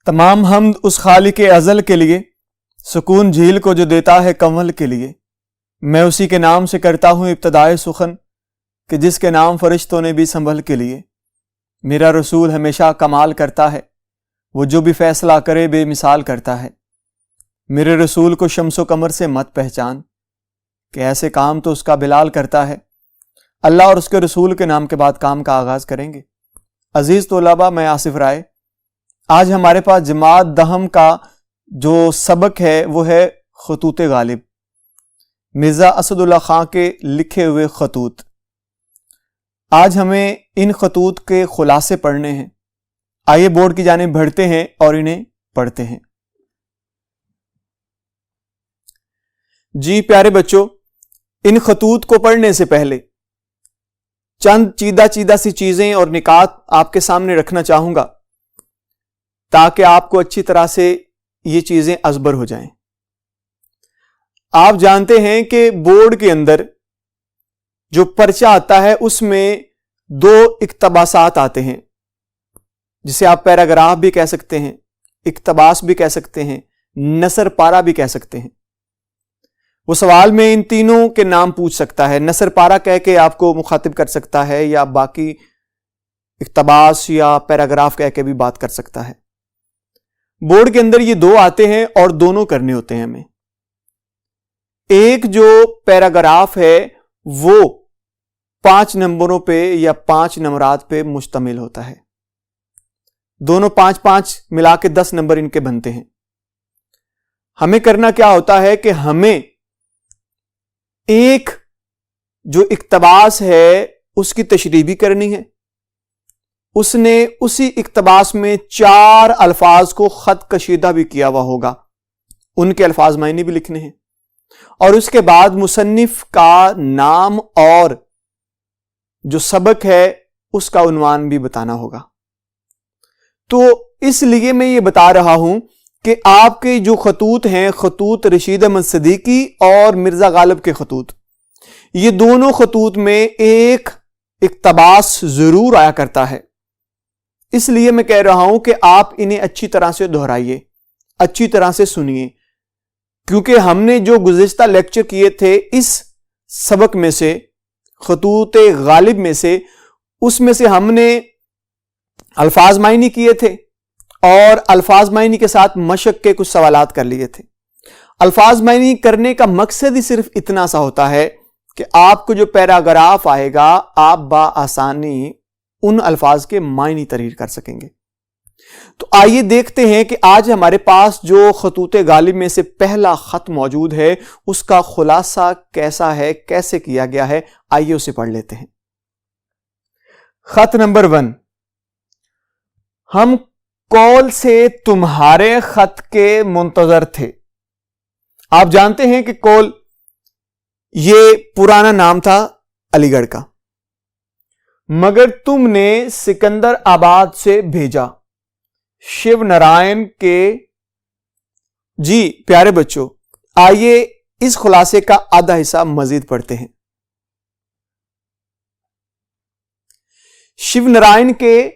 تمام حمد اس خالق ازل کے لیے، سکون جھیل کو جو دیتا ہے کنول کے لیے۔ میں اسی کے نام سے کرتا ہوں ابتدائے سخن، کہ جس کے نام فرشتوں نے بھی سنبھل کے لیے۔ میرا رسول ہمیشہ کمال کرتا ہے، وہ جو بھی فیصلہ کرے بے مثال کرتا ہے۔ میرے رسول کو شمس و قمر سے مت پہچان، کہ ایسے کام تو اس کا بلال کرتا ہے۔ اللہ اور اس کے رسول کے نام کے بعد کام کا آغاز کریں گے۔ عزیز طلباء، میں آصف رائے۔ آج ہمارے پاس جماعت دہم کا جو سبق ہے وہ ہے خطوط غالب، مرزا اسد اللہ خان کے لکھے ہوئے خطوط۔ آج ہمیں ان خطوط کے خلاصے پڑھنے ہیں۔ آئیے بورڈ کی جانب بڑھتے ہیں اور انہیں پڑھتے ہیں۔ جی پیارے بچوں، ان خطوط کو پڑھنے سے پہلے چند چیدہ سی چیزیں اور نکات آپ کے سامنے رکھنا چاہوں گا، تاکہ آپ کو اچھی طرح سے یہ چیزیں ازبر ہو جائیں۔ آپ جانتے ہیں کہ بورڈ کے اندر جو پرچہ آتا ہے اس میں 2 اقتباسات آتے ہیں، جسے آپ پیراگراف بھی کہہ سکتے ہیں، اقتباس بھی کہہ سکتے ہیں، نثر پارہ بھی کہہ سکتے ہیں۔ وہ سوال میں ان تینوں کے نام پوچھ سکتا ہے، نثر پارہ کہہ کے آپ کو مخاطب کر سکتا ہے، یا باقی اقتباس یا پیراگراف کہہ کے بھی بات کر سکتا ہے۔ بورڈ کے اندر یہ 2 آتے ہیں اور دونوں کرنے ہوتے ہیں ہمیں۔ ایک جو پیراگراف ہے وہ 5 نمبروں پہ یا 5 نمبرات پہ مشتمل ہوتا ہے۔ دونوں 5 ملا کے 10 نمبر ان کے بنتے ہیں۔ ہمیں کرنا کیا ہوتا ہے کہ ہمیں ایک جو اقتباس ہے اس کی تشریح بھی کرنی ہے، اس نے اسی اقتباس میں 4 الفاظ کو خط کشیدہ بھی کیا ہوا ہوگا، ان کے الفاظ معنی بھی لکھنے ہیں، اور اس کے بعد مصنف کا نام اور جو سبق ہے اس کا عنوان بھی بتانا ہوگا۔ تو اس لیے میں یہ بتا رہا ہوں کہ آپ کے جو خطوط ہیں، خطوط رشید احمد صدیقی اور مرزا غالب کے خطوط، یہ دونوں خطوط میں ایک اقتباس ضرور آیا کرتا ہے۔ اس لیے میں کہہ رہا ہوں کہ آپ انہیں اچھی طرح سے دہرائیے، اچھی طرح سے سنیے، کیونکہ ہم نے جو گزشتہ لیکچر کیے تھے اس سبق میں سے، خطوط غالب میں سے، اس میں سے ہم نے الفاظ معنی کیے تھے اور الفاظ معنی کے ساتھ مشق کے کچھ سوالات کر لیے تھے۔ الفاظ معنی کرنے کا مقصد ہی صرف اتنا سا ہوتا ہے کہ آپ کو جو پیراگراف آئے گا آپ بآسانی ان الفاظ کے معنی تحریر کر سکیں گے۔ تو آئیے دیکھتے ہیں کہ آج ہمارے پاس جو خطوط غالب میں سے پہلا خط موجود ہے اس کا خلاصہ کیسا ہے، کیسے کیا گیا ہے، آئیے اسے پڑھ لیتے ہیں۔ خط نمبر 1۔ ہم کال سے تمہارے خط کے منتظر تھے۔ آپ جانتے ہیں کہ کال یہ پرانا نام تھا علی گڑھ کا، مگر تم نے سکندر آباد سے بھیجا شیو نارائن کے۔ جی پیارے بچوں، آئیے اس خلاصے کا آدھا حصہ مزید پڑھتے ہیں۔ شیو نارائن کے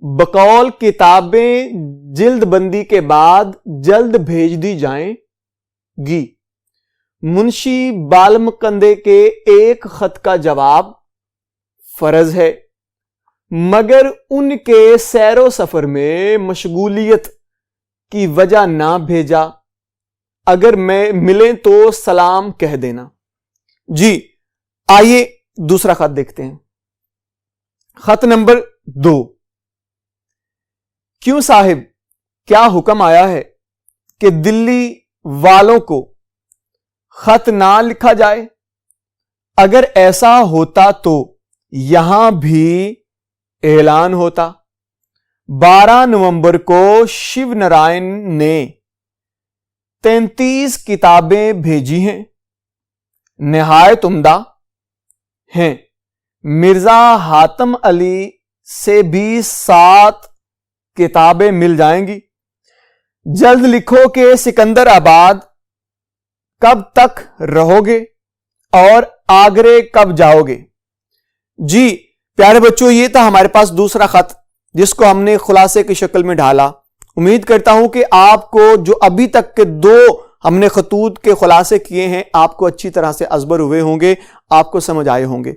بقول کتابیں جلد بندی کے بعد جلد بھیج دی جائیں گی۔ منشی بالمکندے کے ایک خط کا جواب فرض ہے، مگر ان کے سیر و سفر میں مشغولیت کی وجہ نہ بھیجا۔ اگر میں ملیں تو سلام کہہ دینا۔ جی آئیے دوسرا خط دیکھتے ہیں۔ خط نمبر 2۔ کیوں صاحب، کیا حکم آیا ہے کہ دلی والوں کو خط نہ لکھا جائے؟ اگر ایسا ہوتا تو یہاں بھی اعلان ہوتا۔ 12 نومبر کو شیو نارائن نے 33 کتابیں بھیجی ہیں، نہایت عمدہ ہیں۔ مرزا حاتم علی سے بھی 7 کتابیں مل جائیں گی۔ جلد لکھو کہ سکندر آباد کب تک رہو گے اور آگرے کب جاؤ گے؟ جی پیارے بچوں، یہ تھا ہمارے پاس دوسرا خط جس کو ہم نے خلاصے کی شکل میں ڈھالا امید کرتا ہوں کہ آپ کو جو ابھی تک کے 2 ہم نے خطوط کے خلاصے کیے ہیں آپ کو اچھی طرح سے ازبر ہوئے ہوں گے، آپ کو سمجھ آئے ہوں گے۔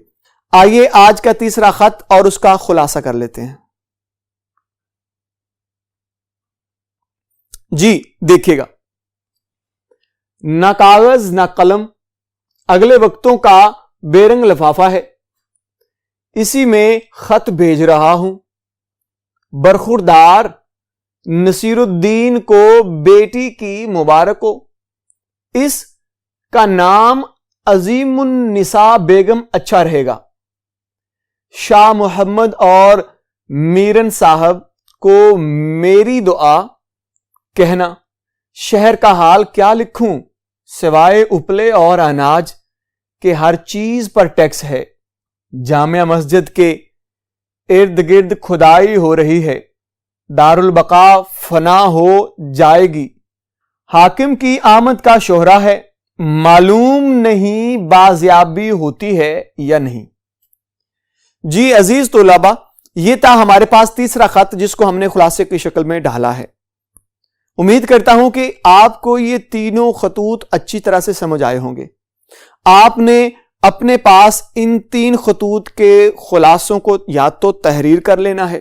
آئیے آج کا تیسرا خط اور اس کا خلاصہ کر لیتے ہیں۔ جی دیکھیے گا، نہ کاغذ نہ قلم، اگلے وقتوں کا بے رنگ لفافہ ہے، اسی میں خط بھیج رہا ہوں۔ برخوردار نصیر الدین کو بیٹی کی مبارک ہو، اس کا نام عظیم النساء بیگم اچھا رہے گا۔ شاہ محمد اور میرن صاحب کو میری دعا کہنا۔ شہر کا حال کیا لکھوں، سوائے اپلے اور اناج کے ہر چیز پر ٹیکس ہے۔ جامع مسجد کے ارد گرد کھدائی ہو رہی ہے، دارالبقا فنا ہو جائے گی۔ حاکم کی آمد کا شہرہ ہے، معلوم نہیں بازیابی ہوتی ہے یا نہیں۔ جی عزیز طلباء، یہ تھا ہمارے پاس تیسرا خط جس کو ہم نے خلاصے کی شکل میں ڈالا ہے۔ امید کرتا ہوں کہ آپ کو یہ تینوں خطوط اچھی طرح سے سمجھ آئے ہوں گے۔ آپ نے اپنے پاس ان 3 خطوط کے خلاصوں کو یا تو تحریر کر لینا ہے،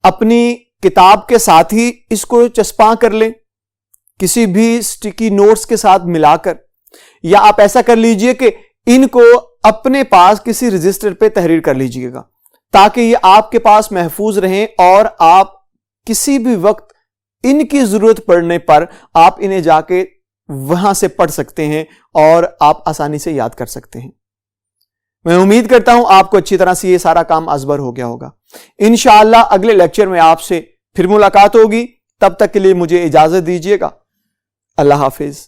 اپنی کتاب کے ساتھ ہی اس کو چسپاں کر لیں کسی بھی سٹیکی نوٹس کے ساتھ ملا کر، یا آپ ایسا کر لیجئے کہ ان کو اپنے پاس کسی رجسٹر پہ تحریر کر لیجئے گا تاکہ یہ آپ کے پاس محفوظ رہیں اور آپ کسی بھی وقت ان کی ضرورت پڑنے پر آپ انہیں جا کے وہاں سے پڑھ سکتے ہیں اور آپ آسانی سے یاد کر سکتے ہیں۔ میں امید کرتا ہوں آپ کو اچھی طرح سے یہ سارا کام ازبر ہو گیا ہوگا۔ انشاءاللہ اگلے لیکچر میں آپ سے پھر ملاقات ہوگی، تب تک کے لیے مجھے اجازت دیجیے گا۔ اللہ حافظ۔